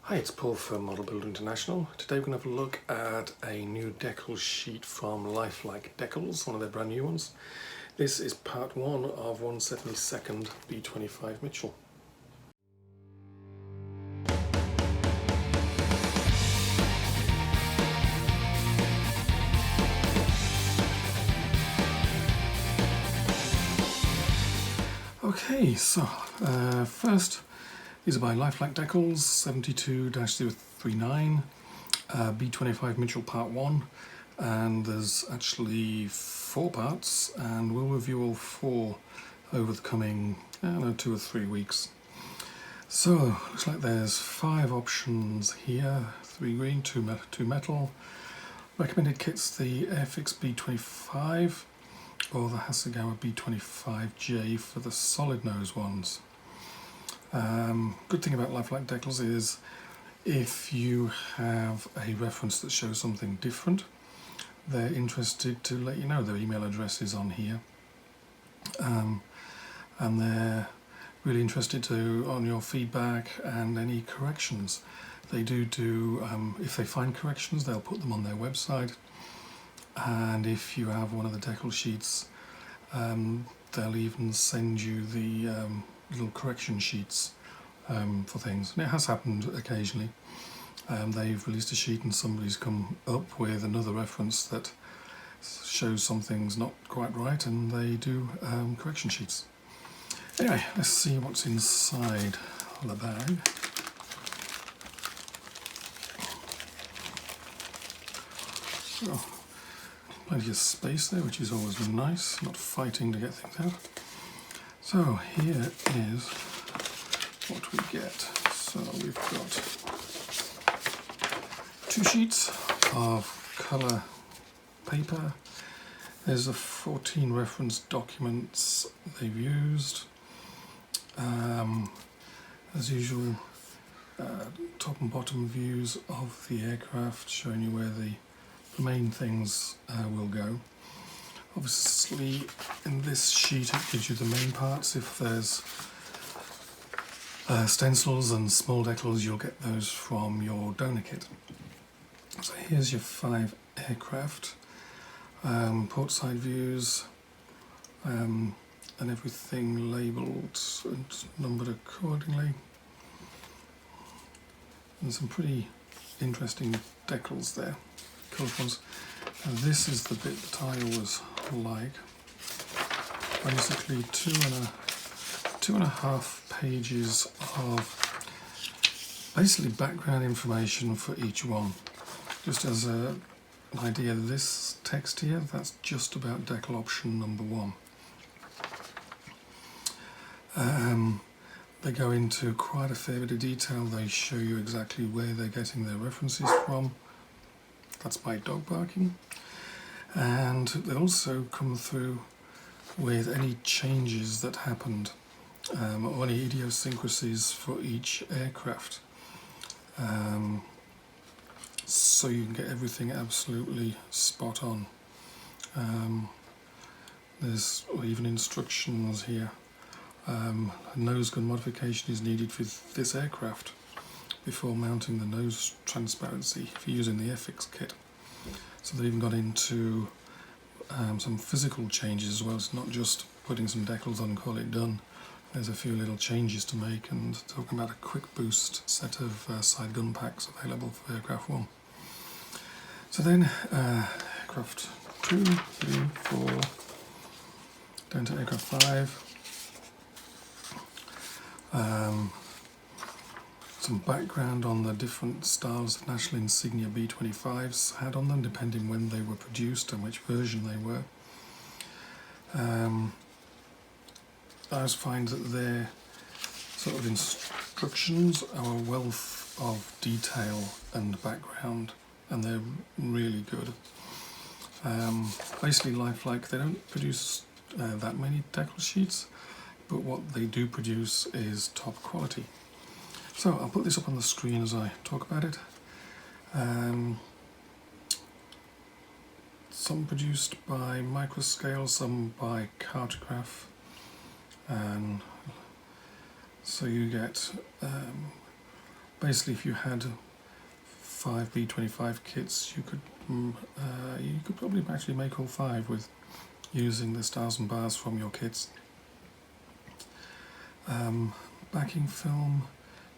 Hi, it's Paul from Model Builder International. Today we're going to have a look at a new decal sheet from Lifelike Decals, one of their brand new ones. This is part 1 of 172nd B-25 Mitchell. Okay, so first, these are by Lifelike Decals, 72-039, B-25 Mitchell Part 1, and there's actually 4 parts, and we'll review all 4 over the coming, 2 or 3 weeks. So, looks like there's 5 options here, 3 green, 2 metal. Recommended kit's the Airfix B-25, or the Hasegawa B-25J for the solid nose ones. Good thing about Lifelike Decals is if you have a reference that shows something different, they're interested to let you know. Their email address is on here, and they're really interested on your feedback and any corrections. They do if they find corrections, they'll put them on their website, and if you have one of the decal sheets, they'll even send you the little correction sheets for things. And it has happened occasionally. They've released a sheet and somebody's come up with another reference that shows something's not quite right, and they do correction sheets. Anyway, let's see what's inside the bag. So, plenty of space there, which is always nice, not fighting to get things out. So here is what we get. So we've got 2 sheets of colour paper. There's the 14 reference documents they've used. As usual, top and bottom views of the aircraft, showing you where the main things will go. Obviously, in this sheet it gives you the main parts. If there's stencils and small decals, you'll get those from your donor kit. So here's your 5 aircraft, port side views, and everything labelled and numbered accordingly. And some pretty interesting decals there, coloured ones. And this is the bit that I always like. Basically 2.5 pages of basically background information for each one. Just as an idea, this text here, that's just about decal option number 1. They go into quite a fair bit of detail. They show you exactly where they're getting their references from. That's by dog barking. And they also come through with any changes that happened, or any idiosyncrasies for each aircraft. So you can get everything absolutely spot on. There's even instructions here. A nose gun modification is needed for this aircraft before mounting the nose transparency if you're using the Airfix kit. So they've even got into some physical changes as well. It's not just putting some decals on and call it done. There's a few little changes to make, and talking about a quick boost set of side gun packs available for aircraft 1. So then aircraft 2, 3, 4, down to aircraft 5. Some background on the different styles of national insignia B-25s had on them, depending when they were produced and which version they were. I always find that their sort of instructions are a wealth of detail and background, and they're really good. Basically, Lifelike, they don't produce that many decal sheets, but what they do produce is top quality. So I'll put this up on the screen as I talk about it. Some produced by microscale, some by cartograph, and so you get Basically, if you had 5 B-25 kits, you could probably actually make all 5 with using the stars and bars from your kits. Backing film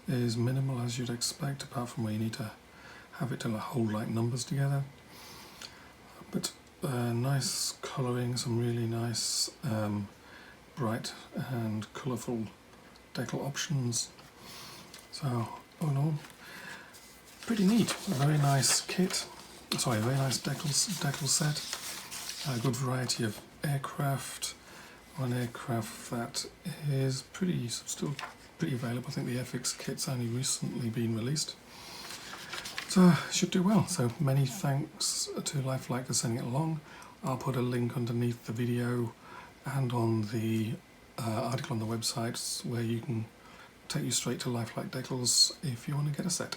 is minimal as you'd expect, apart from where you need to have it to hold like numbers together. But nice colouring, some really nice bright and colourful decal options. So all in all, pretty neat. A very nice kit. Sorry, a very nice decal set. A good variety of aircraft. One aircraft that is still pretty available. I think the FX kit's only recently been released. So should do well. So many thanks to Lifelike for sending it along. I'll put a link underneath the video and on the article on the website where you can take you straight to Lifelike Decals if you want to get a set.